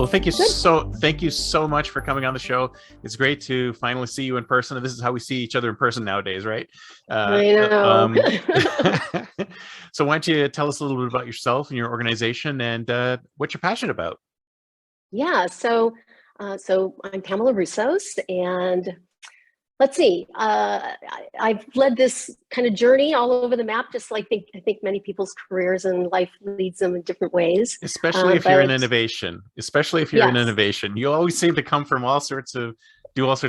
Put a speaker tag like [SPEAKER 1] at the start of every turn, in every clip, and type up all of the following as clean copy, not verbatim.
[SPEAKER 1] Well, thank you so much for coming on the show. It's great to finally see you in person. This is how we see each other in person nowadays, right?
[SPEAKER 2] I know.
[SPEAKER 1] So why don't you tell us a little bit about yourself and your organization and what you're passionate about?
[SPEAKER 2] Yeah, so I'm Pamela Roussos, and let's see. I've led this kind of journey all over the map, just like I think many people's careers and life leads them in different ways.
[SPEAKER 1] Especially if you're in innovation.
[SPEAKER 2] Yes,
[SPEAKER 1] You always seem to come from do all sorts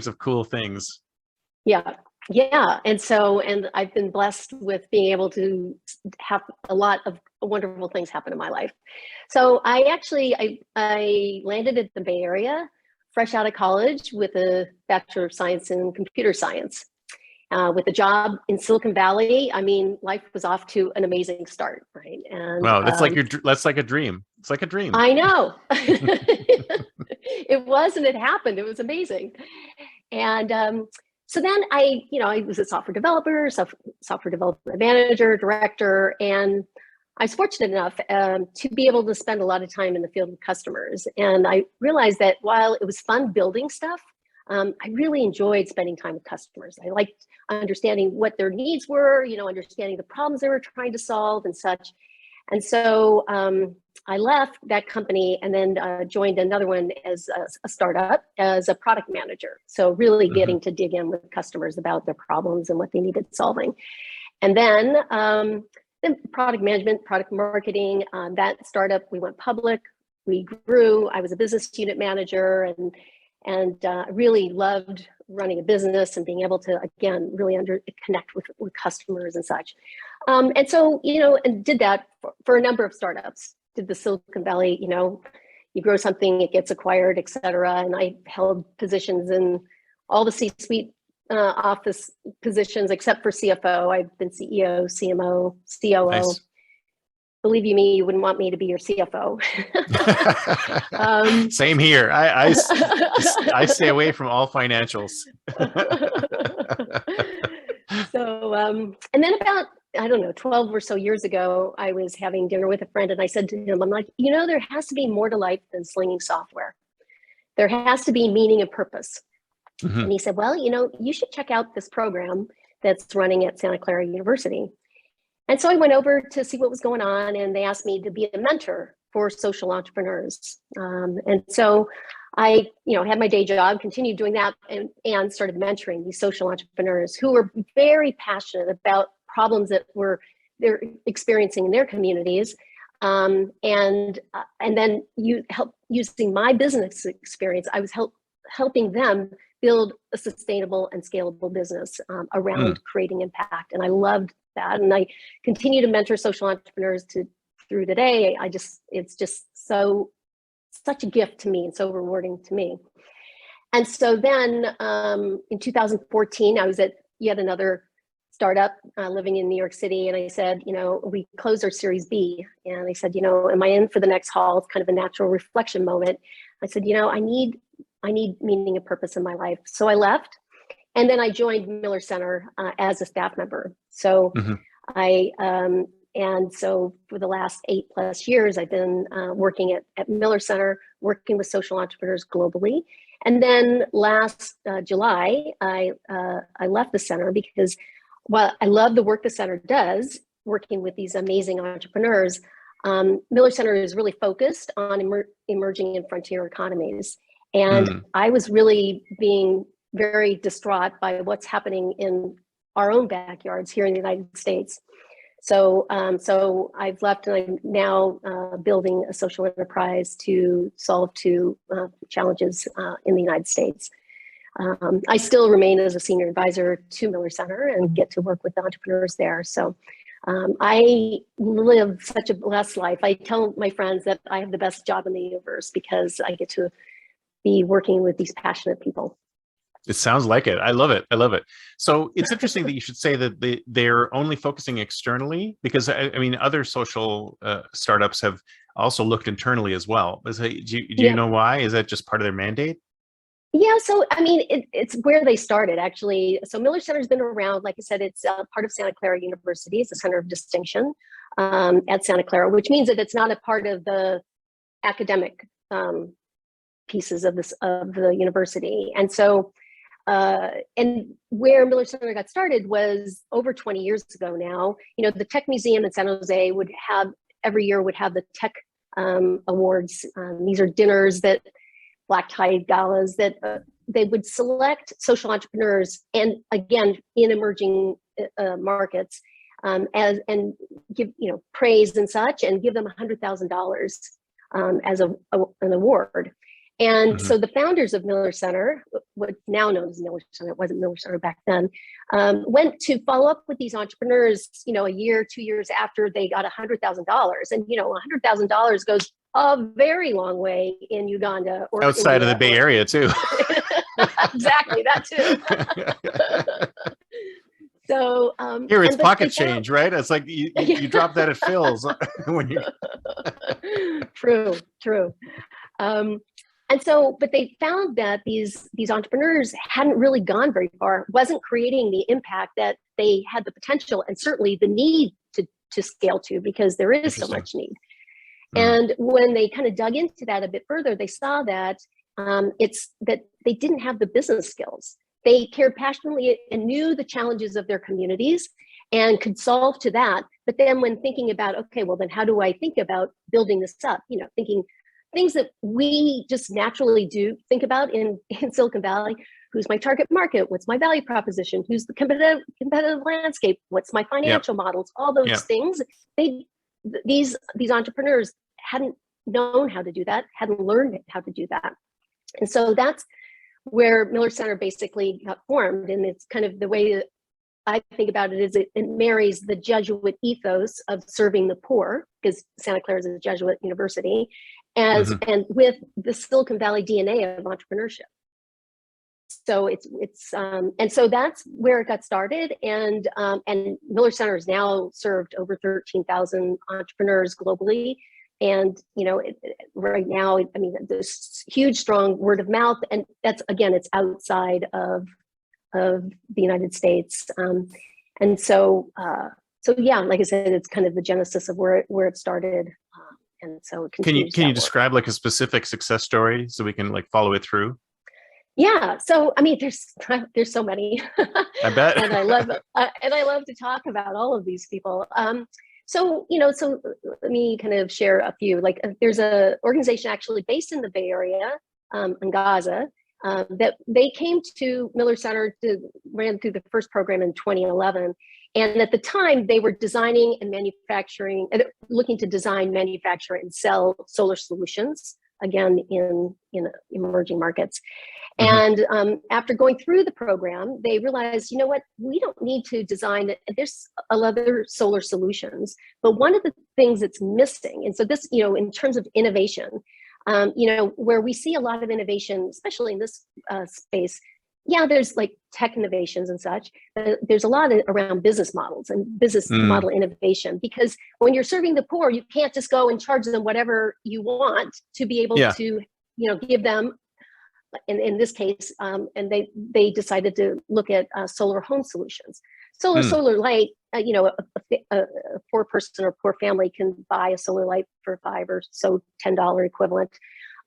[SPEAKER 1] of cool things.
[SPEAKER 2] yeah, and I've been blessed with being able to have a lot of wonderful things happen in my life. So I landed at the Bay Area, fresh out of college with a Bachelor of Science in Computer Science. With a job in Silicon Valley, I mean, life was off to an amazing start, right? And
[SPEAKER 1] Wow, that's like a dream. It's like a dream.
[SPEAKER 2] I know. It was, and it happened. It was amazing. And so then I was a software developer, software development manager, director, and I was fortunate enough to be able to spend a lot of time in the field with customers. And I realized that while it was fun building stuff, I really enjoyed spending time with customers. I liked understanding what their needs were, understanding the problems they were trying to solve and such. And so I left that company and then joined another one as a startup as a product manager. So really getting to dig in with customers about their problems and what they needed solving. And then product management, product marketing, that startup, we went public, we grew. I was a business unit manager and really loved running a business and being able to, again, really connect with customers and such. And so, and did that for a number of startups. Did the Silicon Valley, you grow something, it gets acquired, et cetera. And I held positions in all the C-suite office positions, except for CFO. I've been CEO, CMO, COO.
[SPEAKER 1] Nice.
[SPEAKER 2] Believe me, you wouldn't want me to be your CFO.
[SPEAKER 1] Same here. I stay away from all financials.
[SPEAKER 2] So, and then about, I don't know, 12 or so years ago, I was having dinner with a friend and I said to him, I'm like, there has to be more to life than slinging software. There has to be meaning and purpose. And he said, well, you should check out this program that's running at Santa Clara University. And so I went over to see what was going on, and they asked me to be a mentor for social entrepreneurs. And so I, had my day job, continued doing that, and started mentoring these social entrepreneurs who were very passionate about problems that they're experiencing in their communities. And then using my business experience, I was helping them build a sustainable and scalable business around creating impact. And I loved that. And I continue to mentor social entrepreneurs through today. It's just such a gift to me and so rewarding to me. And so then in 2014, I was at yet another startup living in New York City. And I said, we closed our Series B. And I said, am I in for the next haul? It's kind of a natural reflection moment. I said, I need meaning and purpose in my life. So I left. And then I joined Miller Center as a staff member. So and so for the last 8+ years, I've been working at Miller Center, working with social entrepreneurs globally. And then last July, I left the center because while I love the work the center does, working with these amazing entrepreneurs, Miller Center is really focused on emerging and frontier economies. And I was really being very distraught by what's happening in our own backyards here in the United States. So I've left, and I'm now building a social enterprise to solve two challenges in the United States. I still remain as a senior advisor to Miller Center and get to work with the entrepreneurs there. So I live such a blessed life. I tell my friends that I have the best job in the universe because I get to be working with these passionate people.
[SPEAKER 1] It sounds like it. I love it. I love it. So it's interesting that you should say that they're only focusing externally, because I mean, other social startups have also looked internally as well. Do you know why? Is that just part of their mandate?
[SPEAKER 2] Yeah, so I mean, it's where they started, actually. So Miller Center's been around, like I said, it's part of Santa Clara University. It's a center of distinction at Santa Clara, which means that it's not a part of the academic pieces of the university. And so, and where Miller Center got started was over 20 years ago now. The Tech Museum in San Jose every year would have the Tech Awards. These are dinners, that black tie galas that they would select social entrepreneurs, and again, in emerging markets, and give praise and such, and give them $100,000 as an award. And so the founders of Miller Center, what's now known as Miller Center, it wasn't Miller Center back then, went to follow up with these entrepreneurs, a year, 2 years after they got $100,000. And, $100,000 goes a very long way in Uganda or
[SPEAKER 1] outside
[SPEAKER 2] India,
[SPEAKER 1] of the Bay Area too.
[SPEAKER 2] Exactly, that too. So
[SPEAKER 1] here it's pocket change, right? It's like you drop that at Phil's when you.
[SPEAKER 2] True. And so, but they found that these entrepreneurs hadn't really gone very far, wasn't creating the impact that they had the potential and certainly the need to scale to, because there is so much need. And when they kind of dug into that a bit further, they saw that it's that they didn't have the business skills. They cared passionately and knew the challenges of their communities and could solve to that. But then when thinking about, okay, well, then how do I think about building this up? Thinking things that we just naturally do think about in Silicon Valley. Who's my target market? What's my value proposition? Who's the competitive landscape? What's my financial models? All those things. These entrepreneurs hadn't known how to do that, hadn't learned how to do that. And so that's where Miller Center basically got formed. And it's kind of the way that I think about it is it marries the Jesuit ethos of serving the poor, because Santa Clara is a Jesuit university, and with the Silicon Valley DNA of entrepreneurship. So it's and so that's where it got started. And Miller Center has now served over 13,000 entrepreneurs globally. And right now, I mean, there's huge, strong word of mouth, and that's, again, it's outside of the United States. And so yeah, like I said, it's kind of the genesis of where it started. And so it continues.
[SPEAKER 1] Can you describe like a specific success story so we can like follow it through?
[SPEAKER 2] Yeah. So, I mean, there's so many.
[SPEAKER 1] I bet.
[SPEAKER 2] and I love to talk about all of these people. So let me kind of share a few. Like, there's a organization actually based in the Bay Area, in Gaza, that they came to Miller Center ran through the first program in 2011. And at the time, they were designing and manufacturing, looking to design, manufacture, and sell solar solutions, again, in emerging markets. And after going through the program, they realized, you know what, we don't need to design it. There's other solar solutions, but one of the things that's missing, and so this, in terms of innovation, where we see a lot of innovation, especially in this space, there's like tech innovations and such, but there's a lot around business models and business model innovation, because when you're serving the poor, you can't just go and charge them whatever you want to be able to, give them, in this case, and they decided to look at solar home solutions. Solar light, a poor person or poor family can buy a solar light for $5 or so $10 equivalent.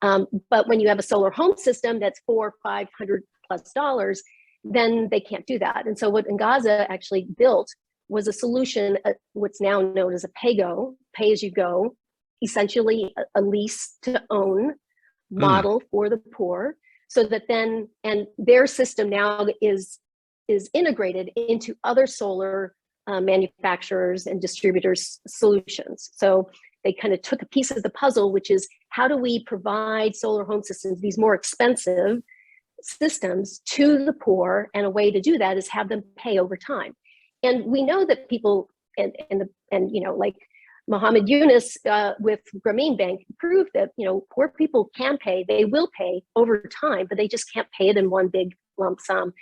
[SPEAKER 2] But when you have a solar home system that's $400-500+ dollars, then they can't do that. And so what Ngaza actually built was a solution, what's now known as a pay-go, pay-as-you-go, essentially a lease to own model for the poor, so that then, and their system now is integrated into other solar manufacturers and distributors solutions. So they kind of took a piece of the puzzle, which is how do we provide solar home systems, these more expensive systems, to the poor, and a way to do that is have them pay over time. And we know that people and like Mohammed Yunus with Grameen Bank proved that poor people can pay, they will pay over time, but they just can't pay it in one big lump sum.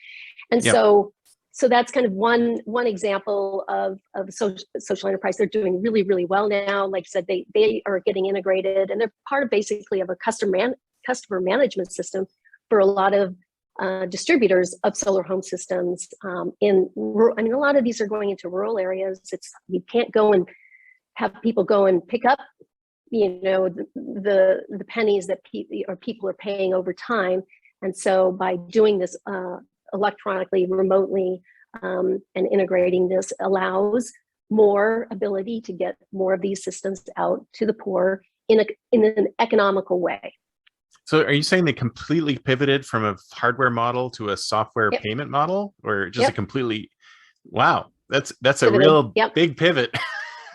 [SPEAKER 2] And so that's kind of one example of social enterprise. They're doing really, really well now. Like I said, they are getting integrated, and they're part of basically of a customer management system for a lot of distributors of solar home systems. A lot of these are going into rural areas. You can't go and have people go and pick up the pennies that people are paying over time. And so by doing this electronically, remotely, and integrating this allows more ability to get more of these systems out to the poor in an economical way.
[SPEAKER 1] So are you saying they completely pivoted from a hardware model to a software payment model, or just a completely, wow, that's a real big pivot.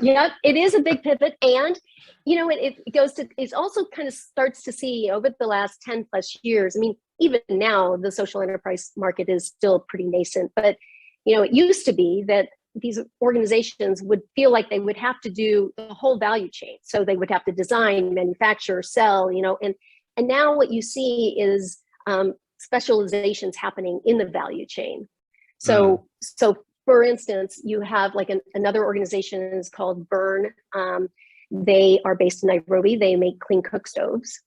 [SPEAKER 2] Yeah, it is a big pivot. And, it also kind of starts to see over the last 10 plus years. I mean, even now, the social enterprise market is still pretty nascent, but, it used to be that these organizations would feel like they would have to do the whole value chain. So they would have to design, manufacture, sell, and now what you see is specializations happening in the value chain. So for instance, you have like another organization is called Burn. They are based in Nairobi. They make clean cook stoves.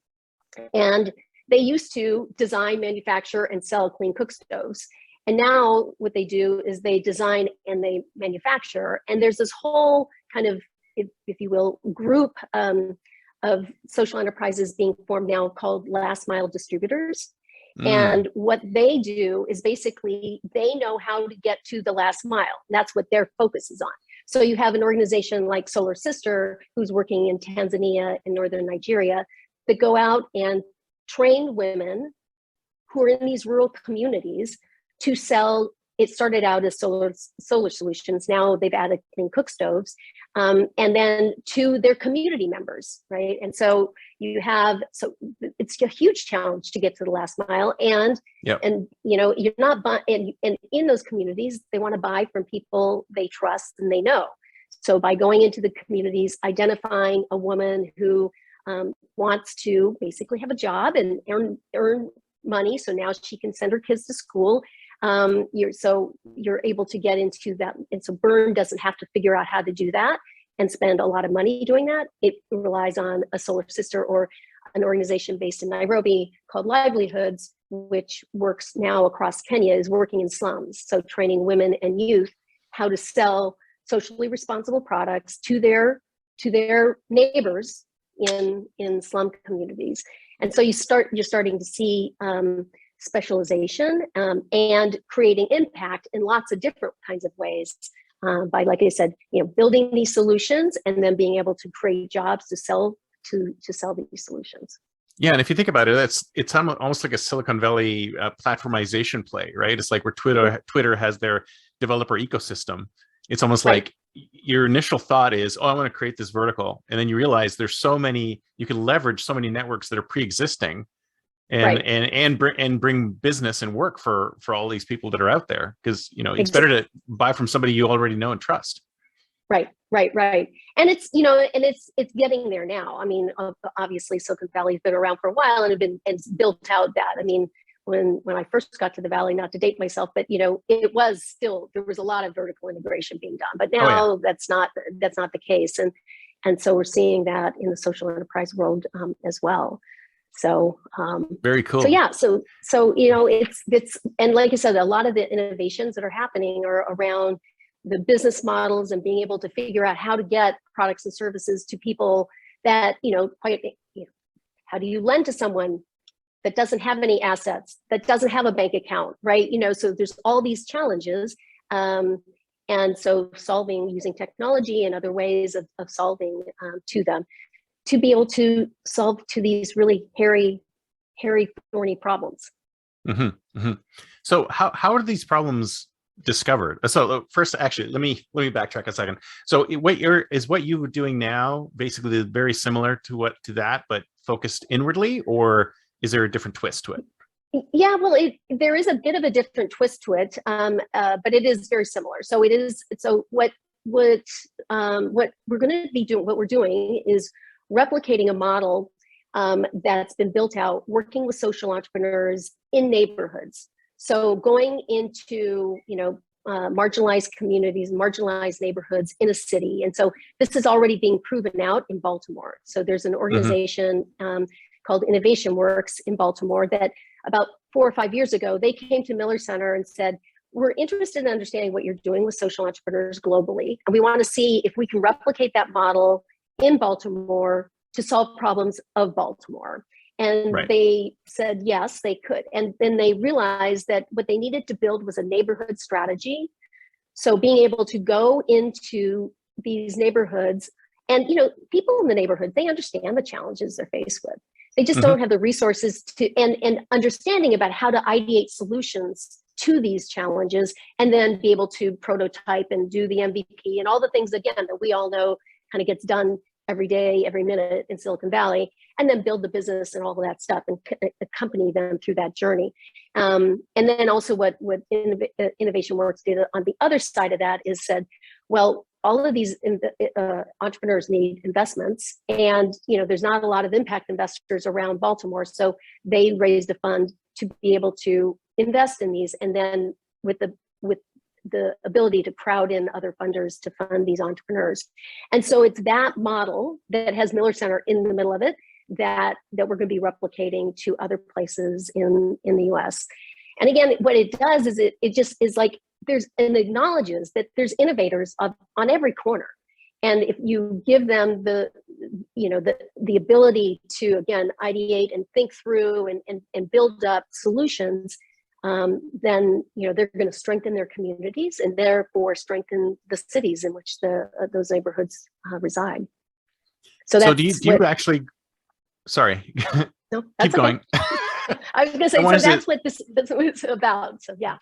[SPEAKER 2] And they used to design, manufacture, and sell clean cook stoves. And now what they do is they design and they manufacture. And there's this whole kind of, if you will, group of social enterprises being formed now called last mile distributors. And what they do is basically they know how to get to the last mile. That's what their focus is on. So you have an organization like Solar Sister, who's working in Tanzania and northern Nigeria, that go out and train women who are in these rural communities to sell. It started out as solar solutions. Now they've added clean cook stoves, and then to their community members, right? And so it's a huge challenge to get to the last mile, and you're not buying. And in those communities, they want to buy from people they trust and they know. So by going into the communities, identifying a woman who wants to basically have a job and earn money, so now she can send her kids to school. You're able to get into that. And so Burn doesn't have to figure out how to do that and spend a lot of money doing that. It relies on a Solar Sister or an organization based in Nairobi called LivelyHoods, which works now across Kenya, is working in slums. So training women and youth how to sell socially responsible products to their neighbors in slum communities. And so you're starting to see specialization and creating impact in lots of different kinds of ways by, like I said, building these solutions and then being able to create jobs to sell these solutions.
[SPEAKER 1] Yeah, and if you think about it, it's almost like a Silicon Valley platformization play, right? It's like where Twitter has their developer ecosystem. It's almost like your initial thought is, oh, I want to create this vertical, and then you realize there's so many, you can leverage so many networks that are pre-existing. And bring business and work for all these people that are out there, because it's better to buy from somebody you already know and trust. Right.
[SPEAKER 2] And it's getting there now. I mean, obviously Silicon Valley's been around for a while and it's built out that. I mean, when I first got to the Valley, not to date myself, but there was a lot of vertical integration being done. But now that's not the case, and so we're seeing that in the social enterprise world as well. So
[SPEAKER 1] very cool.
[SPEAKER 2] So it's and like I said, a lot of the innovations that are happening are around the business models and being able to figure out how to get products and services to people that how do you lend to someone that doesn't have any assets, that doesn't have a bank account, right? So there's all these challenges, and so solving using technology and other ways of solving to them, to be able to solve to these really hairy, thorny problems.
[SPEAKER 1] Mm-hmm, mm-hmm. So how are these problems discovered? So first, actually, let me backtrack a second. So what you were doing now basically very similar to that, but focused inwardly, or is there a different twist to it?
[SPEAKER 2] Yeah, well, there is a bit of a different twist to it, but it is very similar. So it is. So what we're going to be doing, what we're doing is replicating a model that's been built out, working with social entrepreneurs in neighborhoods. So going into, marginalized communities, marginalized neighborhoods in a city. And so this is already being proven out in Baltimore. So there's an organization called Innovation Works in Baltimore that about 4 or 5 years ago, they came to Miller Center and said, we're interested in understanding what you're doing with social entrepreneurs globally. And we want to see if we can replicate that model in Baltimore to solve problems of Baltimore. And
[SPEAKER 1] Right.
[SPEAKER 2] they said, yes, they could. And then they realized that what they needed to build was a neighborhood strategy. So being able to go into these neighborhoods and, people in the neighborhood, they understand the challenges they're faced with. They just don't have the resources to, and understanding about how to ideate solutions to these challenges, and then be able to prototype and do the MVP and all the things, again, that we all know kind of gets done every day, every minute in Silicon Valley, and then build the business and all of that stuff and accompany them through that journey. And then also what Innovation Works did on the other side of that is said, well, all of these entrepreneurs need investments, and there's not a lot of impact investors around Baltimore, so they raised a fund to be able to invest in these, and then with the ability to crowd in other funders to fund these entrepreneurs. And so it's that model that has Miller Center in the middle of it that we're going to be replicating to other places in the US. And again, what it does is it just is like and acknowledges that there's innovators on every corner. And if you give them the ability to, again, ideate and think through and build up solutions, then they're going to strengthen their communities and therefore strengthen the cities in which those neighborhoods reside. So
[SPEAKER 1] do you actually? Sorry,
[SPEAKER 2] no,
[SPEAKER 1] keep going.
[SPEAKER 2] Okay. I was going to say, so that's what this was about. So yeah.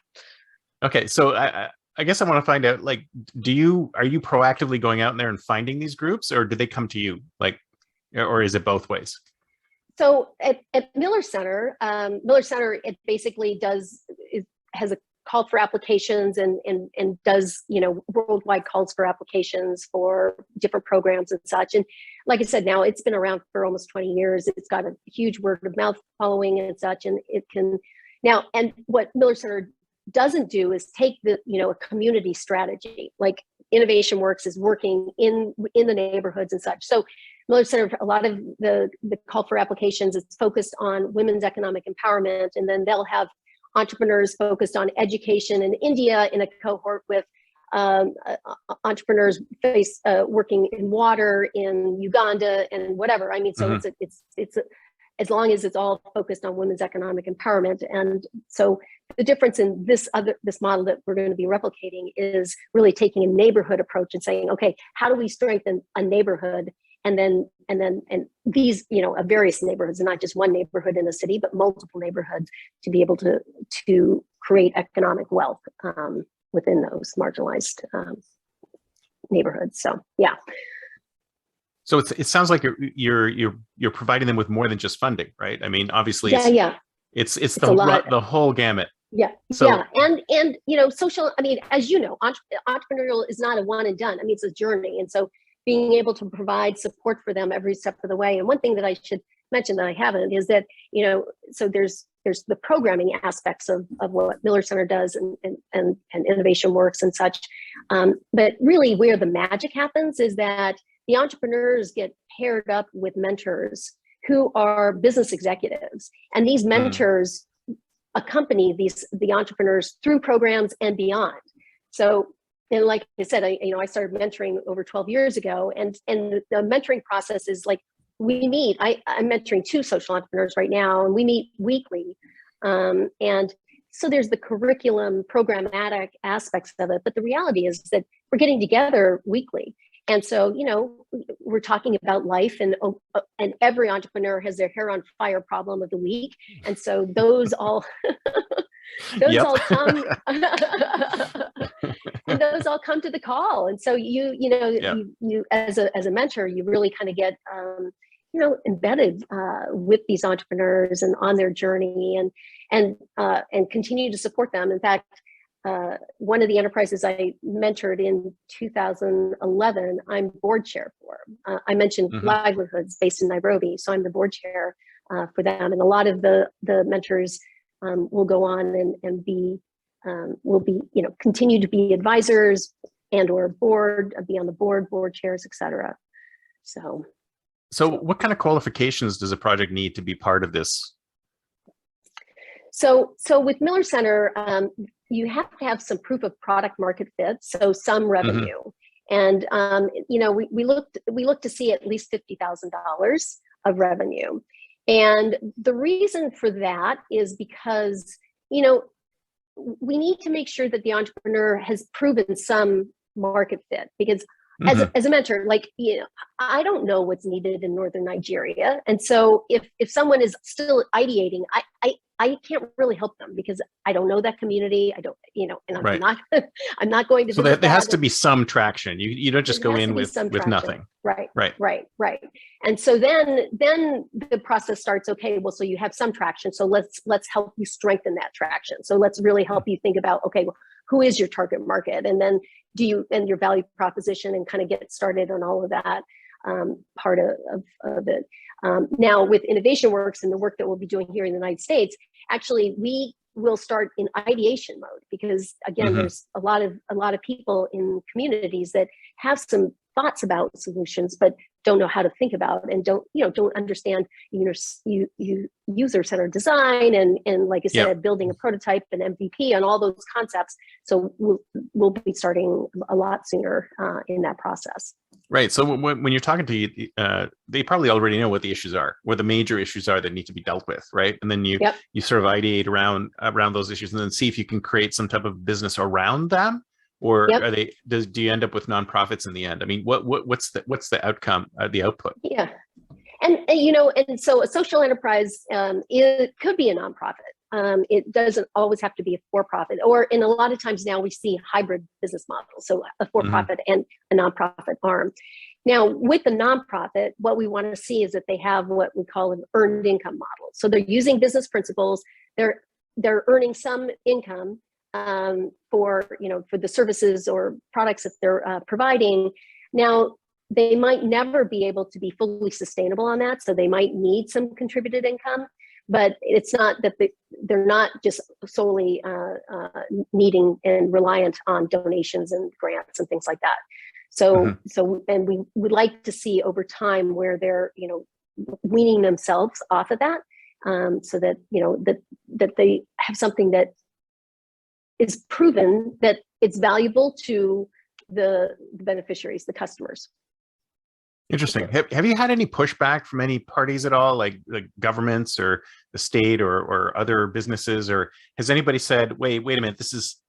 [SPEAKER 1] Okay, so I guess I want to find out, like, are you proactively going out there and finding these groups, or do they come to you, like, or is it both ways?
[SPEAKER 2] So at Miller Center, it basically has a call for applications and does worldwide calls for applications for different programs and such. And like I said, now it's been around for almost 20 years. It's got a huge word of mouth following and such, and it can now. And what Miller Center doesn't do is take a community strategy. Like Innovation Works is working in the neighborhoods and such. So Miller Center, a lot of the call for applications is focused on women's economic empowerment, and then they'll have entrepreneurs focused on education in India in a cohort with entrepreneurs working in water in Uganda and whatever. I mean, so it's as long as it's all focused on women's economic empowerment. And so the difference in this model that we're going to be replicating is really taking a neighborhood approach and saying, okay, how do we strengthen a neighborhood? And these, various neighborhoods, and not just one neighborhood in a city, but multiple neighborhoods, to be able to create economic wealth within those marginalized neighborhoods. So yeah.
[SPEAKER 1] So it sounds like you're providing them with more than just funding, right? I mean, obviously, it's the whole gamut.
[SPEAKER 2] Yeah. So, yeah. And social, I mean, as you know, entrepreneurial is not a one and done. I mean, it's a journey. And so being able to provide support for them every step of the way. And one thing that I should mention that I haven't is that, so there's the programming aspects of what Miller Center does and Innovation Works and such. But really where the magic happens is that the entrepreneurs get paired up with mentors who are business executives. And these mentors accompany the entrepreneurs through programs and beyond. So, and like I said, I started mentoring over 12 years ago, and the mentoring process is like, we meet, I'm mentoring 2 social entrepreneurs right now, and we meet weekly. And so there's the curriculum programmatic aspects of it, but the reality is that we're getting together weekly. And so, we're talking about life, and every entrepreneur has their hair on fire problem of the week. And so those all, all come, and those all come to the call. And so you as a mentor, you really kind of get, embedded with these entrepreneurs and on their journey, and continue to support them. In fact, one of the enterprises I mentored in 2011, I'm board chair for. I mentioned LivelyHoods based in Nairobi, so I'm the board chair for them. And a lot of the mentors will go on and be continue to be advisors and or be on the board chairs, etc. So
[SPEAKER 1] what kind of qualifications does a project need to be part of this?
[SPEAKER 2] So with Miller Center, you have to have some proof of product market fit, so some revenue. And we looked to see at least $50,000 of revenue. And the reason for that is because, we need to make sure that the entrepreneur has proven some market fit, because as a mentor, I don't know what's needed in northern Nigeria. And so if someone is still ideating, I can't really help them because I don't know that community. I don't, and I'm not I'm not going to.
[SPEAKER 1] So there has to be some traction. You don't just go in with nothing.
[SPEAKER 2] Right. And so then the process starts. Okay, well, so you have some traction. So let's help you strengthen that traction. So let's really help you think about, okay, well, who is your target market, and then and your value proposition, and kind of get started on all of that part of it. Now with Innovation Works and the work that we'll be doing here in the United States, actually we will start in ideation mode, because again, there's a lot of people in communities that have some thoughts about solutions, but don't know how to think about and don't understand user-centered design and like I said, building a prototype and MVP and all those concepts. So we'll be starting a lot sooner in that process.
[SPEAKER 1] Right. So when you're talking to you, they probably already know what the issues are, what the major issues are that need to be dealt with, right? And then you sort of ideate around those issues, and then see if you can create some type of business around them. Or do you end up with nonprofits in the end? I mean, what's the outcome, the output?
[SPEAKER 2] Yeah, and so a social enterprise it could be a nonprofit. It doesn't always have to be a for-profit, or in a lot of times now we see hybrid business models, so a for-profit and a nonprofit arm. Now with the nonprofit, what we want to see is that they have what we call an earned income model. So they're using business principles. They're earning some income for the services or products that they're providing. Now, they might never be able to be fully sustainable on that, so they might need some contributed income, but it's not that they're not just solely needing and reliant on donations and grants and things like that. So and we would like to see over time where they're weaning themselves off of that, so that that they have something that is proven that it's valuable to the beneficiaries, the customers.
[SPEAKER 1] Interesting. Have you had any pushback from any parties at all, like governments or the state or other businesses, or has anybody said, wait a minute, this is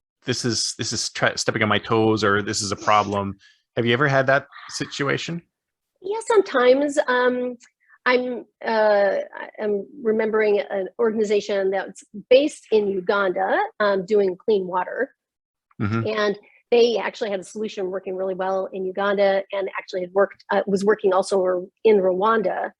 [SPEAKER 1] stepping on my toes, or this is a problem? Have you ever had that situation?
[SPEAKER 2] Yeah, sometimes. I'm remembering an organization that's based in Uganda doing clean water. And they actually had a solution working really well in Uganda, and actually had was working also in Rwanda.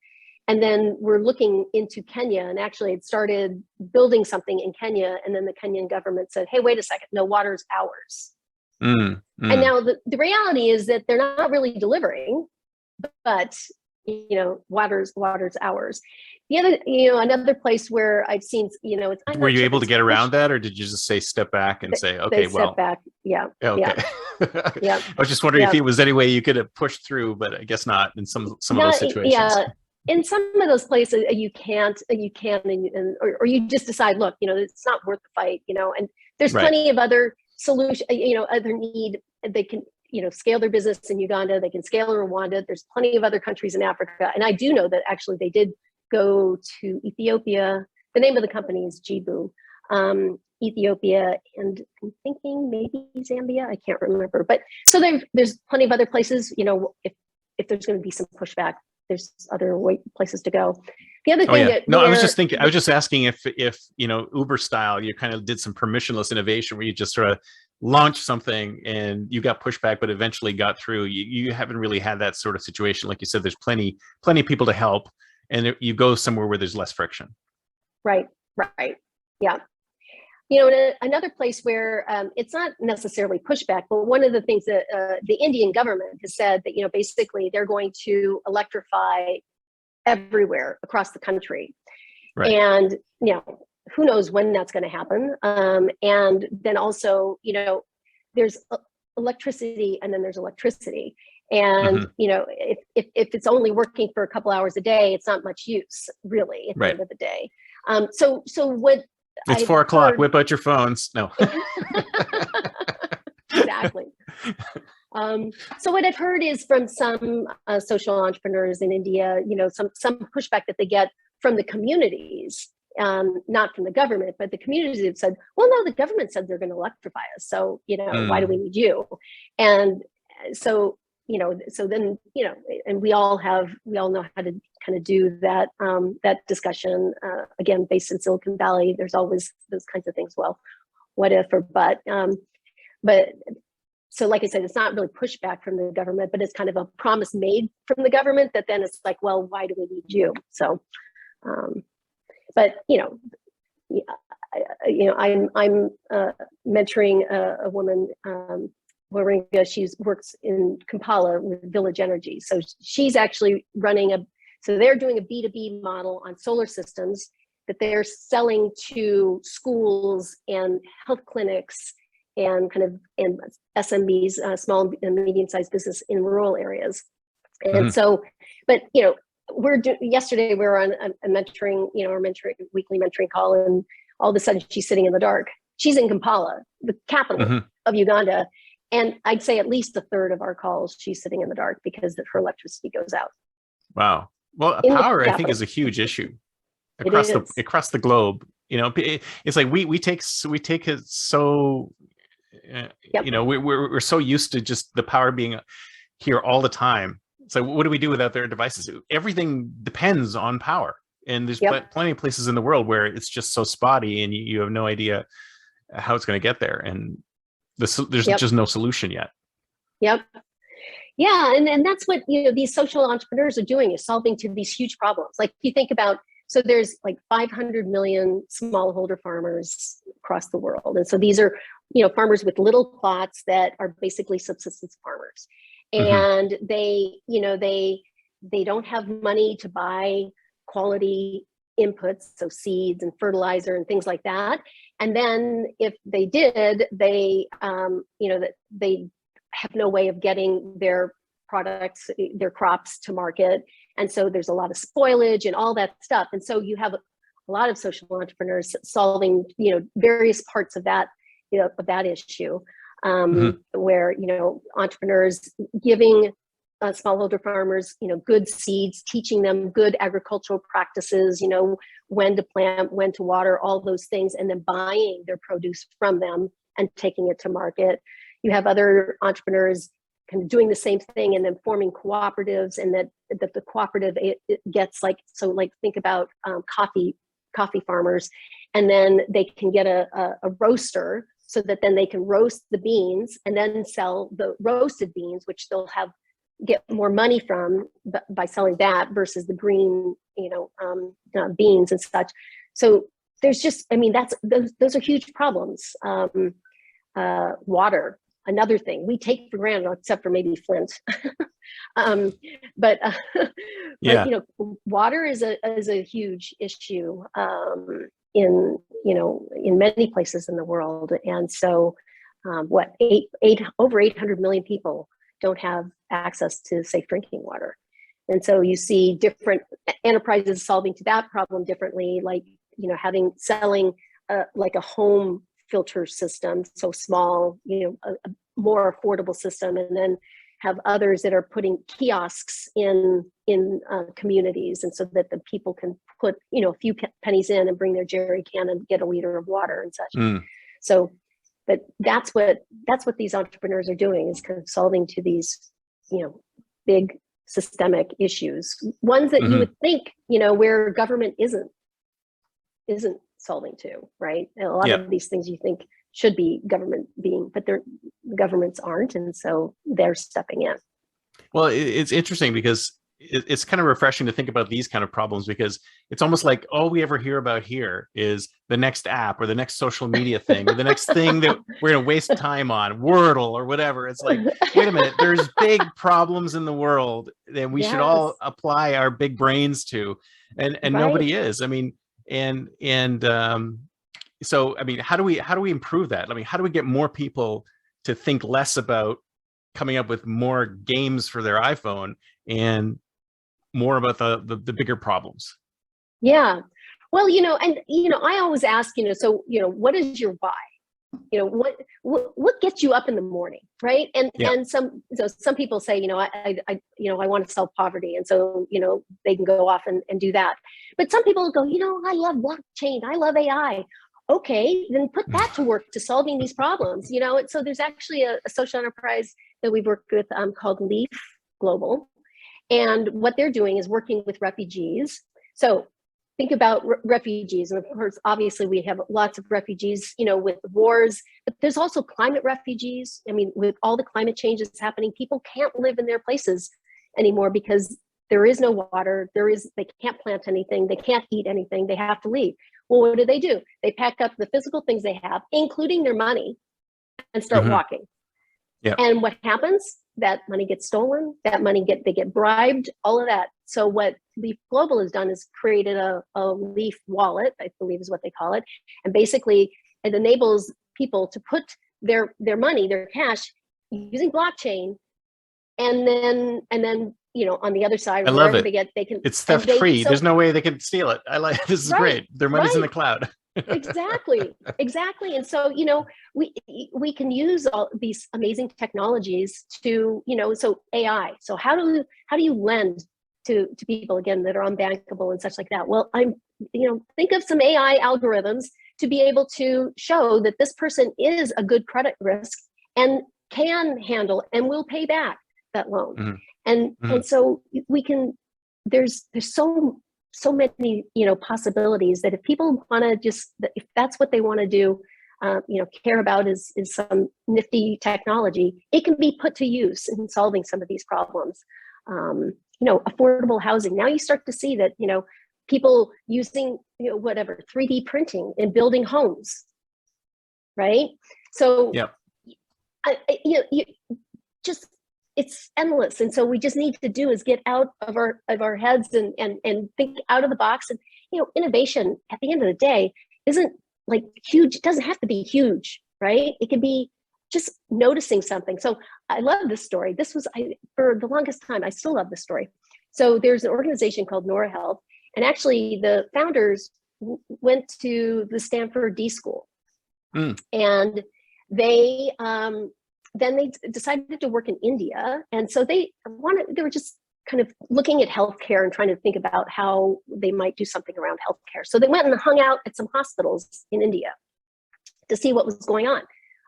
[SPEAKER 2] And then we're looking into Kenya, and actually had started building something in Kenya. And then the Kenyan government said, hey, wait a second, no, water's ours. And now the reality is that they're not really delivering, but water's ours. The other, another place where I've seen, it's.
[SPEAKER 1] Were you able to get around that, or did you just say step back and say, okay, well,
[SPEAKER 2] step back, yeah,
[SPEAKER 1] okay, yeah. I was just wondering if it was any way you could have pushed through, but I guess not in some of those situations.
[SPEAKER 2] Yeah, in some of those places you can't, or you just decide, look, it's not worth the fight, and there's plenty of other solutions, other need. They can scale their business in Uganda. They can scale in Rwanda. There's plenty of other countries in Africa. And I do know that actually they did go to Ethiopia. The name of the company is Jibu, Ethiopia, and I'm thinking maybe Zambia. I can't remember. But so there's plenty of other places, if there's going to be some pushback, there's other places to go. The other thing
[SPEAKER 1] I was just asking if Uber style, you kind of did some permissionless innovation where you just sort of launched something and you got pushback, but eventually got through. You haven't really had that sort of situation. Like you said, there's plenty of people to help, and you go somewhere where there's less friction. Right.
[SPEAKER 2] Yeah. Another place where it's not necessarily pushback, but one of the things that the Indian government has said that, basically they're going to electrify everywhere across the country.
[SPEAKER 1] Right.
[SPEAKER 2] And, who knows when that's going to happen. And then also, there's electricity and then there's electricity. And, if it's only working for a couple hours a day, it's not much use really at the end of the day. So what
[SPEAKER 1] it's 4 o'clock, whip out your phones. No.
[SPEAKER 2] Exactly. So what I've heard is from some social entrepreneurs in India, some pushback that they get from the communities, not from the government, but the communities have said, well, no, the government said they're going to electrify us. So, why do we need you? And so, so then, and we all know how to kind of do that, that discussion, again, based in Silicon Valley. There's always those kinds of things. Well, what if or but so like I said, it's not really pushback from the government, but it's kind of a promise made from the government that then it's like, well, why do we need you? So, but I'm mentoring a woman, Waringa. She works in Kampala with Village Energy. So she's actually running so they're doing a B2B model on solar systems that they're selling to schools and health clinics and and SMBs, small and medium-sized business in rural areas. And so, but yesterday we were on a mentoring, weekly mentoring call, and all of a sudden she's sitting in the dark. She's in Kampala, the capital of Uganda, and I'd say at least a third of our calls she's sitting in the dark because her electricity goes out.
[SPEAKER 1] Wow. Well, power, I think, is a huge issue across the globe. It's like we take it so. We're so used to just the power being here all the time. So what do we do without their devices? Everything depends on power, and there's plenty of places in the world where it's just so spotty, and you have no idea how it's going to get there, and there's just no solution yet. Yeah,
[SPEAKER 2] and that's what these social entrepreneurs are doing, is solving to these huge problems. Like you think about, so there's like 500 million smallholder farmers across the world, and so these are farmers with little plots that are basically subsistence farmers, and they don't have money to buy quality inputs, so seeds and fertilizer and things like that. And then if they did, they they have no way of getting their products, their crops to market, and so there's a lot of spoilage and all that stuff. And so you have a lot of social entrepreneurs solving various parts of that of that issue, where entrepreneurs giving smallholder farmers good seeds, teaching them good agricultural practices, when to plant, when to water, all those things, and then buying their produce from them and taking it to market. You have other entrepreneurs kind of doing the same thing and then forming cooperatives, and that the cooperative it gets like think about coffee farmers, and then they can get a roaster, so that then they can roast the beans and then sell the roasted beans, which they'll get more money from by selling that versus the green, beans and such. So there's just, those are huge problems. Water, another thing we take for granted, except for maybe Flint. But water is a huge issue in many places in the world. And so over 800 million people don't have access to safe drinking water. And so you see different enterprises solving to that problem differently, like selling like a home filter system, so small, a more affordable system, and then have others that are putting kiosks in communities, and so that the people can put a few pennies in and bring their jerry can and get a liter of water and such. So, but that's what these entrepreneurs are doing, is kind of solving to these big systemic issues, ones that you would think where government isn't solving to, right? A lot of these things you think should be government being, but governments aren't, and so they're stepping in.
[SPEAKER 1] Well, it's interesting because it's kind of refreshing to think about these kind of problems, because it's almost like all we ever hear about here is the next app or the next social media thing or the next thing that we're going to waste time on, Wordle or whatever. It's like, wait a minute, there's big problems in the world that we should all apply our big brains to, and nobody is. So how do we improve that? How do we get more people to think less about coming up with more games for their iPhone and more about the bigger problems?
[SPEAKER 2] Yeah. Well, I always ask, so, what is your why? what gets you up in the morning, right? And
[SPEAKER 1] Yeah.
[SPEAKER 2] and some people say, I want to solve poverty, and so they can go off and do that. But some people go, I love blockchain, I love AI. Okay, then put that to work to solving these problems. And so there's actually a social enterprise that we've worked with called Leaf Global, and what they're doing is working with refugees. So think about refugees, and of course, obviously, we have lots of refugees, with wars, but there's also climate refugees. I mean, with all the climate changes happening, people can't live in their places anymore because there is no water, they can't plant anything, they can't eat anything, they have to leave. Well, what do? They pack up the physical things they have, including their money, and start walking.
[SPEAKER 1] Yeah.
[SPEAKER 2] And what happens? That money gets stolen, they get bribed, all of that. So what Leaf Global has done is created a Leaf wallet, I believe is what they call it. And basically it enables people to put their money, their cash, using blockchain. And then on the other side,
[SPEAKER 1] I love
[SPEAKER 2] wherever
[SPEAKER 1] it.
[SPEAKER 2] they can.
[SPEAKER 1] It's theft free. There's no way they can steal it. I like this is great. Their money's in the cloud.
[SPEAKER 2] Exactly. And so we can use all these amazing technologies to so AI. So how do you lend to people, again, that are unbankable and such like that? Well, think of some AI algorithms to be able to show that this person is a good credit risk and can handle and will pay back that loan. And so we can. There's so many possibilities that if people want to if that's what they want to do, care about is some nifty technology, it can be put to use in solving some of these problems. Affordable housing. Now you start to see that people using 3D printing and building homes, right? So it's endless. And so we just need to do is get out of our heads and think out of the box. And innovation at the end of the day isn't like huge. It doesn't have to be huge, right? It can be just noticing something. So I love this story. This was for the longest time. I still love this story. So there's an organization called Nora Health, and actually the founders went to the Stanford D School, and they then they decided to work in India. And so they were just kind of looking at healthcare and trying to think about how they might do something around healthcare. So they went and hung out at some hospitals in India to see what was going on.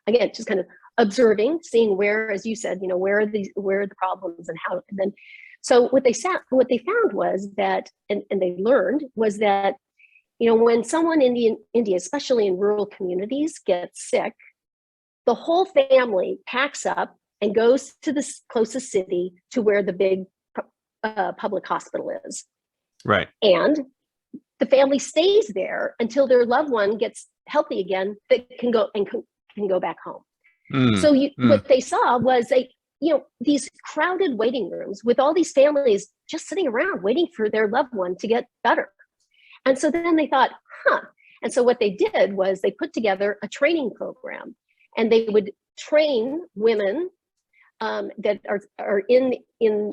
[SPEAKER 2] Again, just kind of observing, seeing where, as you said, where are the problems and how, and then, so what they found was that, and they learned was that, when someone in India, especially in rural communities, gets sick, the whole family packs up and goes to the closest city to where the big public hospital is.
[SPEAKER 1] Right.
[SPEAKER 2] And the family stays there until their loved one gets healthy again, that can go back home. So what they saw was these crowded waiting rooms with all these families just sitting around waiting for their loved one to get better. And so then they thought, And so what they did was they put together a training program. And they would train women that are in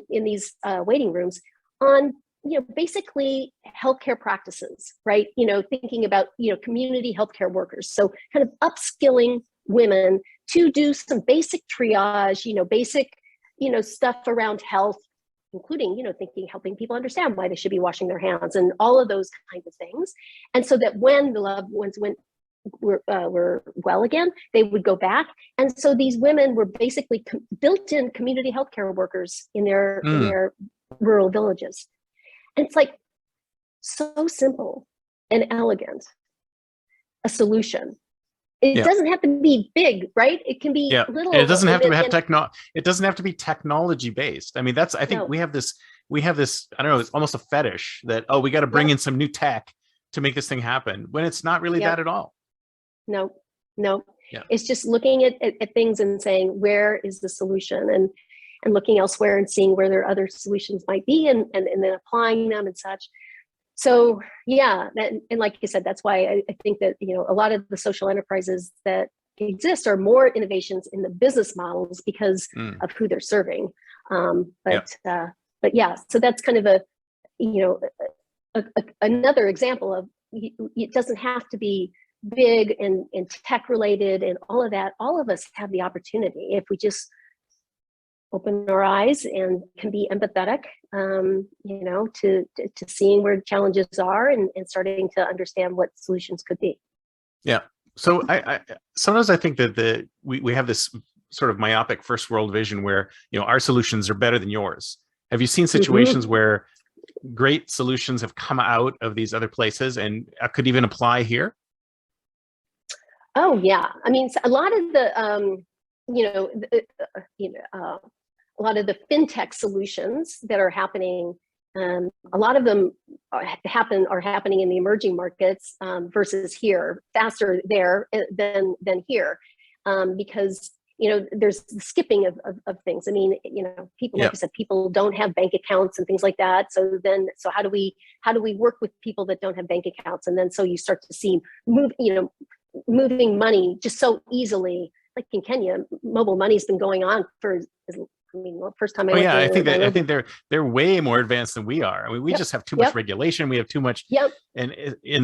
[SPEAKER 2] these waiting rooms on basically healthcare practices, right? Thinking about community healthcare workers. So kind of upskilling women to do some basic triage, basic stuff around health, including helping people understand why they should be washing their hands and all of those kinds of things. And so that when the loved ones were well again, they would go back. And so these women were basically built-in community healthcare workers in their rural villages. And it's like so simple and elegant a solution. It doesn't have to be big, right? It can be little.
[SPEAKER 1] And it doesn't have to have it doesn't have to be technology based. I mean, I think we have this, I don't know, it's almost a fetish that, we got to bring in some new tech to make this thing happen, when it's not really that at all.
[SPEAKER 2] No. It's just looking at things and saying, where is the solution? And looking elsewhere and seeing where there are other solutions might be, and then applying them and such. So and like you said, that's why I think that a lot of the social enterprises that exist are more innovations in the business models because of who they're serving. But so that's kind of another example of, it doesn't have to be big and tech related and all of that, all of us have the opportunity if we just open our eyes and can be empathetic, to seeing where challenges are and starting to understand what solutions could be.
[SPEAKER 1] Yeah. So I sometimes I think that we have this sort of myopic first world vision where, our solutions are better than yours. Have you seen situations where great solutions have come out of these other places and could even apply here?
[SPEAKER 2] Oh yeah, I mean, a lot of the a lot of the fintech solutions that are happening, a lot of them are happening in the emerging markets versus here, faster there than here, because there's the skipping of things. I mean, people, like you said, people don't have bank accounts and things like that. So how do we work with people that don't have bank accounts? And then so you start to see moving money just so easily. Like in Kenya, mobile money's been going on for, first time I went
[SPEAKER 1] I think they're way more advanced than we are. I mean, we just have too much regulation. We have too much, and in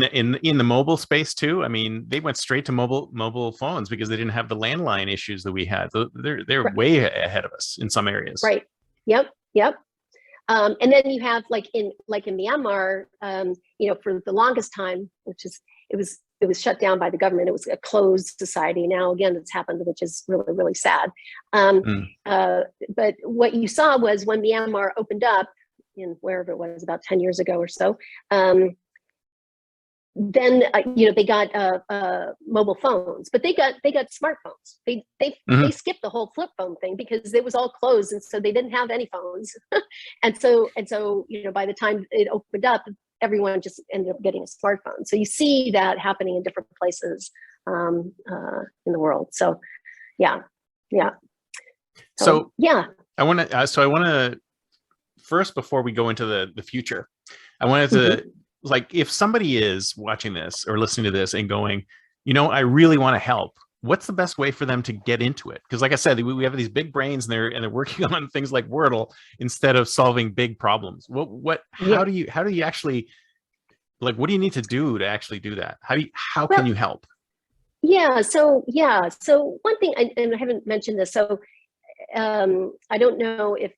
[SPEAKER 1] the mobile space too. I mean, they went straight to mobile phones because they didn't have the landline issues that we had. So they're way ahead of us in some areas.
[SPEAKER 2] Right. Yep. And then you have like in Myanmar, for the longest time, it was shut down by the government. It was a closed society. Now, again, it's happened, which is really, really sad. But what you saw was when Myanmar opened up, in wherever it was, about 10 years ago or so, then they got mobile phones, but they got smartphones. They skipped the whole flip phone thing because it was all closed, and so they didn't have any phones. and so by the time it opened up, everyone just ended up getting a smartphone. So you see that happening in different places in the world. So yeah.
[SPEAKER 1] So I want to first, before we go into the future, I wanted to like, if somebody is watching this or listening to this and going, I really want to help, what's the best way for them to get into it? Because like I said, we have these big brains and they're working on things like Wordle instead of solving big problems. How do you actually, like, what do you need to do to actually do that? How can you help?
[SPEAKER 2] So one thing, and I haven't mentioned this, so I don't know if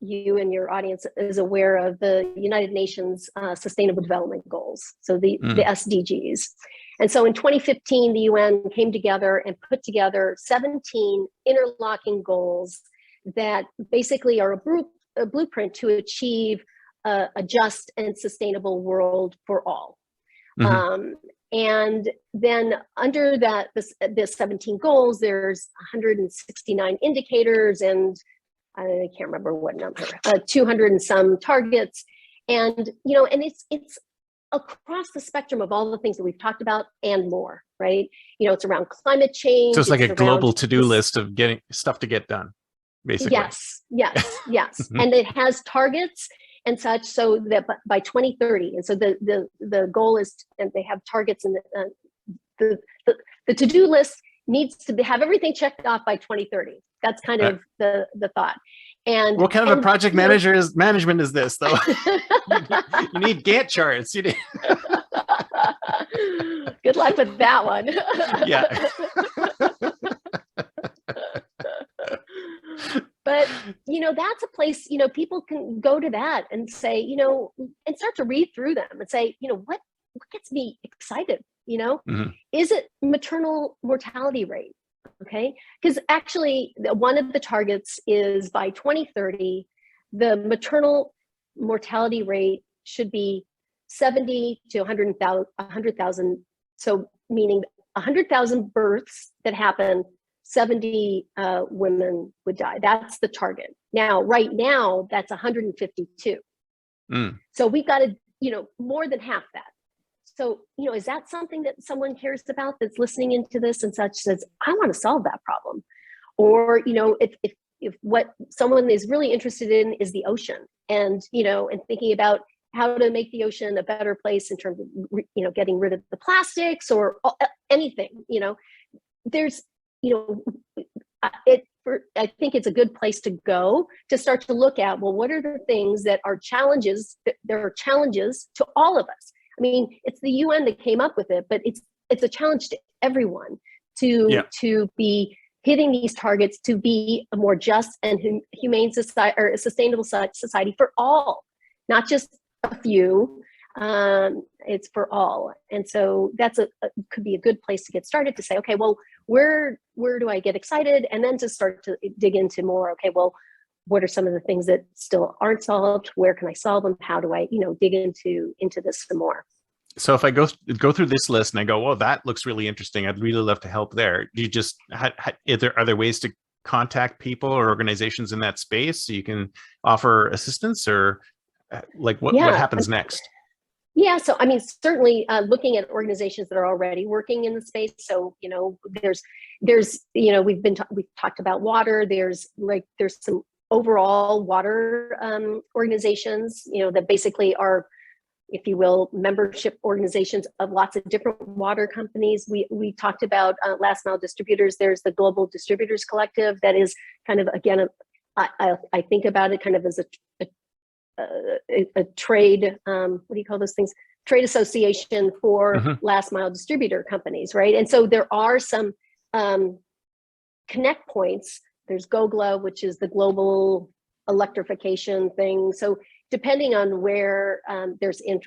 [SPEAKER 2] you and your audience is aware of the United Nations Sustainable Development Goals, so the SDGs. And so in 2015, the UN came together and put together 17 interlocking goals that basically are a blueprint to achieve a just and sustainable world for all. And then under this 17 goals, there's 169 indicators and I can't remember what number, 200 and some targets. And, and it's across the spectrum of all the things that we've talked about and more, right? It's around climate change.
[SPEAKER 1] So it's like a global to-do list of getting stuff to get done, basically.
[SPEAKER 2] Yes. And it has targets and such, so that by 2030, and so the goal is, and they have targets, and the to-do list needs to have everything checked off by 2030. That's kind of the thought. And
[SPEAKER 1] what kind of a project management is this, though? you need Gantt charts. You need
[SPEAKER 2] Good luck with that one.
[SPEAKER 1] Yeah.
[SPEAKER 2] But that's a place people can go to that and say and start to read through them and say what gets me excited. Is it maternal mortality rate? Okay, because actually one of the targets is by 2030, the maternal mortality rate should be 70 to 100,000. So meaning 100,000 births that happen, 70 women would die. That's the target. Now, right now, that's 152. So we've got to, more than half that. So, is that something that someone cares about that's listening into this and such, says, I want to solve that problem? Or, if what someone is really interested in is the ocean and, and thinking about how to make the ocean a better place in terms of, getting rid of the plastics or anything, there's, I think it's a good place to go to start to look at, well, what are the things that are challenges? There are challenges to all of us. I mean, it's the UN that came up with it, but it's a challenge to everyone to be hitting these targets, to be a more just and humane society, or a sustainable society for all, not just a few. It's for all. And so that's could be a good place to get started, to say, okay, well, where do I get excited? And then to start to dig into more, okay, well, what are some of the things that still aren't solved? Where can I solve them? How do I, dig into this some more?
[SPEAKER 1] So if I go through this list and I go, well, that looks really interesting, I'd really love to help there. Do you just, are there ways to contact people or organizations in that space so you can offer assistance, or what happens next?
[SPEAKER 2] Yeah, so I mean, certainly looking at organizations that are already working in the space. So there's we've talked about water. There's some overall water organizations, that basically are, if you will, membership organizations of lots of different water companies. We talked about last mile distributors. There's the Global Distributors Collective that is kind of, again, I think about it kind of as a trade, what do you call those things? Trade association for last mile distributor companies, right? And so there are some connect points. There's GOGLA, which is the global electrification thing. So depending on where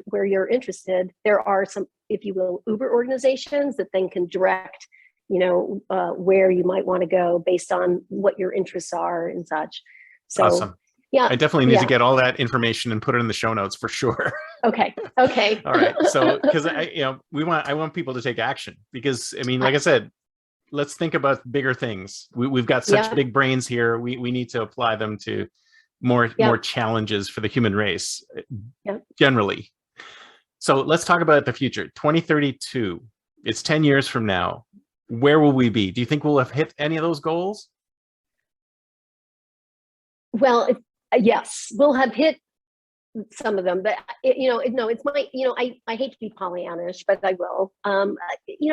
[SPEAKER 2] where you're interested, there are some, if you will, Uber organizations that then can direct, where you might want to go based on what your interests are and such. So,
[SPEAKER 1] awesome.
[SPEAKER 2] Yeah,
[SPEAKER 1] I definitely need to get all that information and put it in the show notes for sure.
[SPEAKER 2] Okay.
[SPEAKER 1] All right. So, because I want people to take action, because I mean, like I said, let's think about bigger things. We've got such big brains here. We need to apply them to more challenges for the human race generally. So let's talk about the future. 2032. It's 10 years from now. Where will we be? Do you think we'll have hit any of those goals?
[SPEAKER 2] Well, yes, we'll have hit some of them, but it's my, I hate to be Pollyannish, but I will,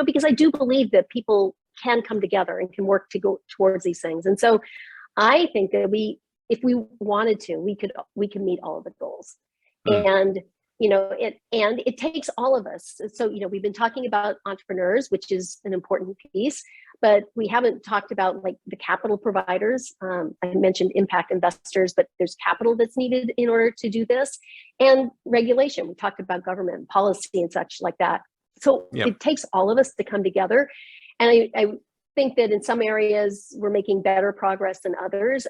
[SPEAKER 2] because I do believe that people can come together and can work to go towards these things. And so I think that if we wanted to, we can meet all of the goals. And it takes all of us. So we've been talking about entrepreneurs, which is an important piece, but we haven't talked about the capital providers. I mentioned impact investors, but there's capital that's needed in order to do this, and regulation. We talked about government policy and such like that. So it takes all of us to come together. And I think that in some areas we're making better progress than others.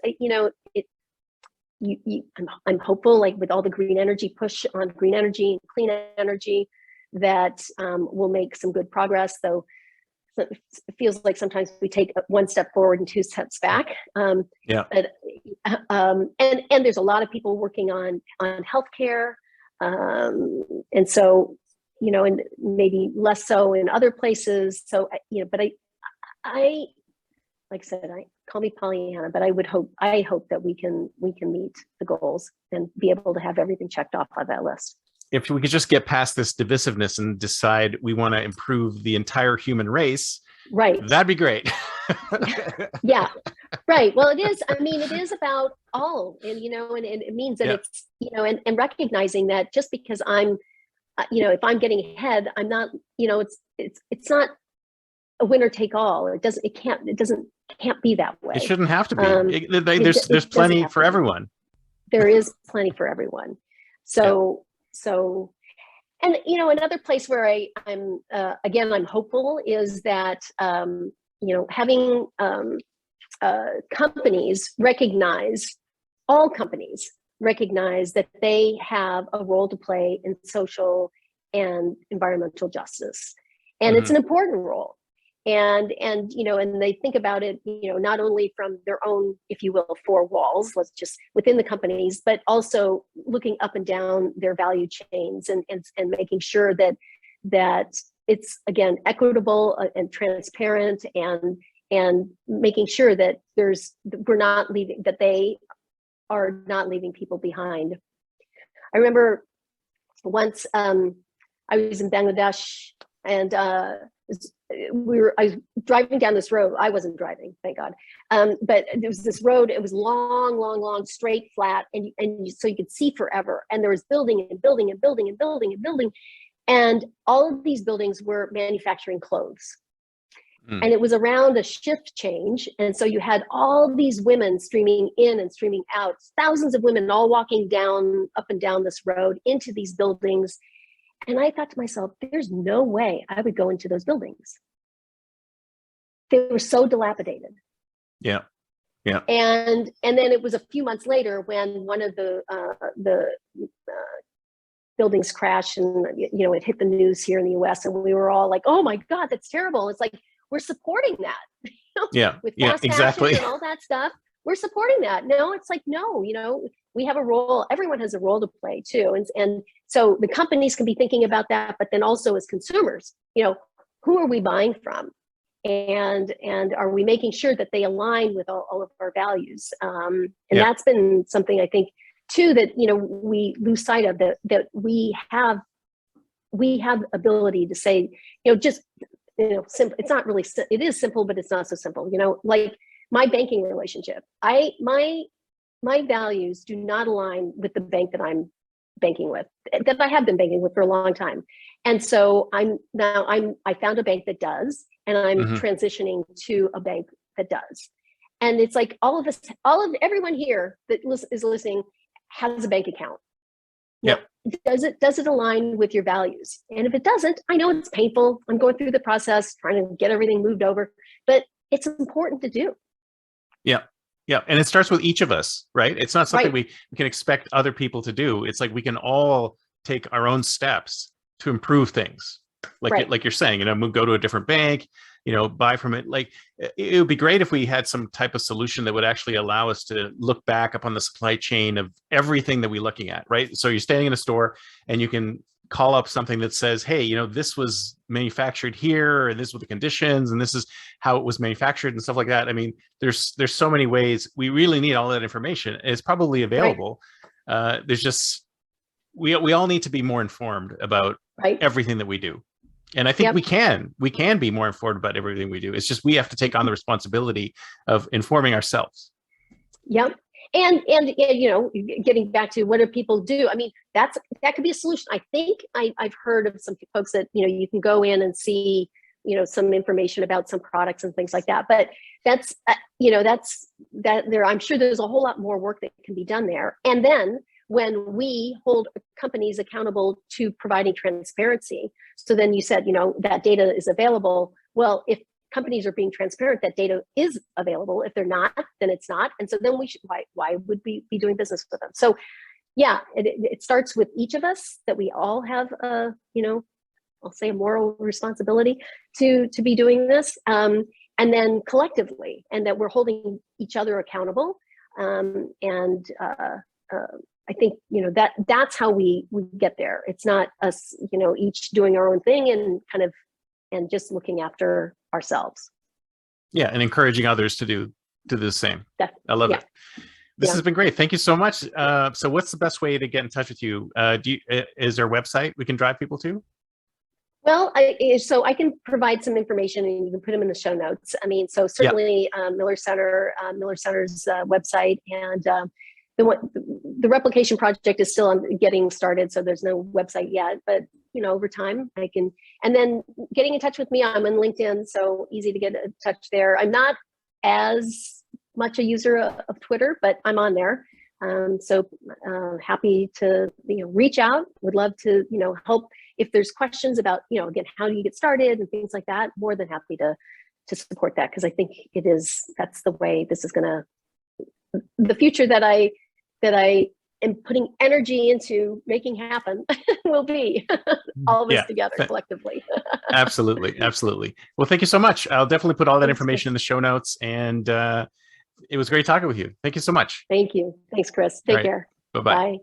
[SPEAKER 2] I'm hopeful, with all the green energy push on green energy and clean energy, that we'll make some good progress. Though it feels like sometimes we take one step forward and two steps back. And there's a lot of people working on healthcare, and so and maybe less so in other places. So but I like I said, call me Pollyanna, but I hope that we can meet the goals and be able to have everything checked off on that list.
[SPEAKER 1] If we could just get past this divisiveness and decide we want to improve the entire human race,
[SPEAKER 2] right?
[SPEAKER 1] That'd be great.
[SPEAKER 2] Yeah, right. Well, it is. I mean, it is about all, and and it means that it's and recognizing that just because I'm, if I'm getting ahead, I'm not. It's not a winner take all. It can't be that way.
[SPEAKER 1] It shouldn't have to be. There's plenty for everyone.
[SPEAKER 2] There is plenty for everyone. So, and another place where I'm I'm hopeful is that having companies recognize that they have a role to play in social and environmental justice, and it's an important role. And they think about it, not only from their own, if you will, four walls, let's just within the companies, but also looking up and down their value chains and making sure that it's, again, equitable and transparent, and making sure that they are not leaving people behind. I remember once I was in Bangladesh, and I was driving down this road. I wasn't driving, thank God. But there was this road. It was long, straight, flat, so you could see forever. And there was building and building and building and building and building. And all of these buildings were manufacturing clothes.
[SPEAKER 1] Mm.
[SPEAKER 2] And it was around a shift change. And so you had all these women streaming in and streaming out, thousands of women all walking up and down this road into these buildings. And I thought to myself, there's no way I would go into those buildings. They were so dilapidated.
[SPEAKER 1] Yeah. Yeah.
[SPEAKER 2] And then it was a few months later when one of the buildings crashed, and it hit the news here in the US, and we were all like, oh my God, that's terrible. It's like, we're supporting that.
[SPEAKER 1] Yeah.
[SPEAKER 2] With
[SPEAKER 1] Yeah,
[SPEAKER 2] fast
[SPEAKER 1] exactly.
[SPEAKER 2] fashion and all that stuff. We're supporting that. No, it's like, no, we have a role. Everyone has a role to play too. And so the companies can be thinking about that, but then also as consumers, who are we buying from? And are we making sure that they align with all of our values? And that's been something I think too, that, we lose sight of, that we have ability to say, simple. It's not really, it is simple, but it's not so simple, like my banking relationship. My values do not align with the bank that I'm banking with, that I have been banking with for a long time. And so I found a bank that does, and I'm transitioning to a bank that does. And it's like everyone here that is listening has a bank account.
[SPEAKER 1] Yeah.
[SPEAKER 2] Does it align with your values? And if it doesn't, I know it's painful. I'm going through the process, trying to get everything moved over, but it's important to do.
[SPEAKER 1] Yeah. Yeah. And it starts with each of us, right? It's not something
[SPEAKER 2] Right.
[SPEAKER 1] we can expect other people to do. It's like we can all take our own steps to improve things. Like you're saying, go to a different bank, buy from it. Like, it would be great if we had some type of solution that would actually allow us to look back upon the supply chain of everything that we're looking at, right? So you're standing in a store and you can call up something that says, hey, this was manufactured here, and this were the conditions, and this is how it was manufactured and stuff like that. I mean, there's so many ways. We really need all that information. It's probably available. Right. There's just, we all need to be more informed about everything that we do. And I think we can be more informed about everything we do. It's just, we have to take on the responsibility of informing ourselves.
[SPEAKER 2] Yep. And getting back to what do people do? I mean, that could be a solution. I think I've heard of some folks that, you can go in and see, some information about some products and things like that. But that's, I'm sure there's a whole lot more work that can be done there. And then when we hold companies accountable to providing transparency, so then you said, that data is available. Well, if companies are being transparent, that data is available. If they're not, then it's not. And so then why would we be doing business with them? So yeah, it starts with each of us, that we all have I'll say a moral responsibility to be doing this. And then collectively, and that we're holding each other accountable. I think, that's how we get there. It's not us, each doing our own thing and just looking after ourselves.
[SPEAKER 1] Yeah. And encouraging others to do the same. I love it. This has been great. Thank you so much. So what's the best way to get in touch with you? Is there a website we can drive people to?
[SPEAKER 2] Well, so I can provide some information, and you can put them in the show notes. I mean, so certainly Miller Center's website, and the replication project is still getting started, so there's no website yet, but over time I can. And then getting in touch with me, I'm on LinkedIn, so easy to get in touch there. I'm not as much a user of Twitter, but I'm on there. So happy to reach out. Would love to help if there's questions about again, how do you get started and things like that. More than happy to support that, because I think that's the way this is gonna, the future that I am putting energy into making happen will be all of us together collectively.
[SPEAKER 1] Absolutely. Well, thank you so much. I'll definitely put all that information in the show notes, and it was great talking with you. Thank you so much.
[SPEAKER 2] Thank you. Thanks, Chris. Take care.
[SPEAKER 1] Bye-bye.
[SPEAKER 2] Bye.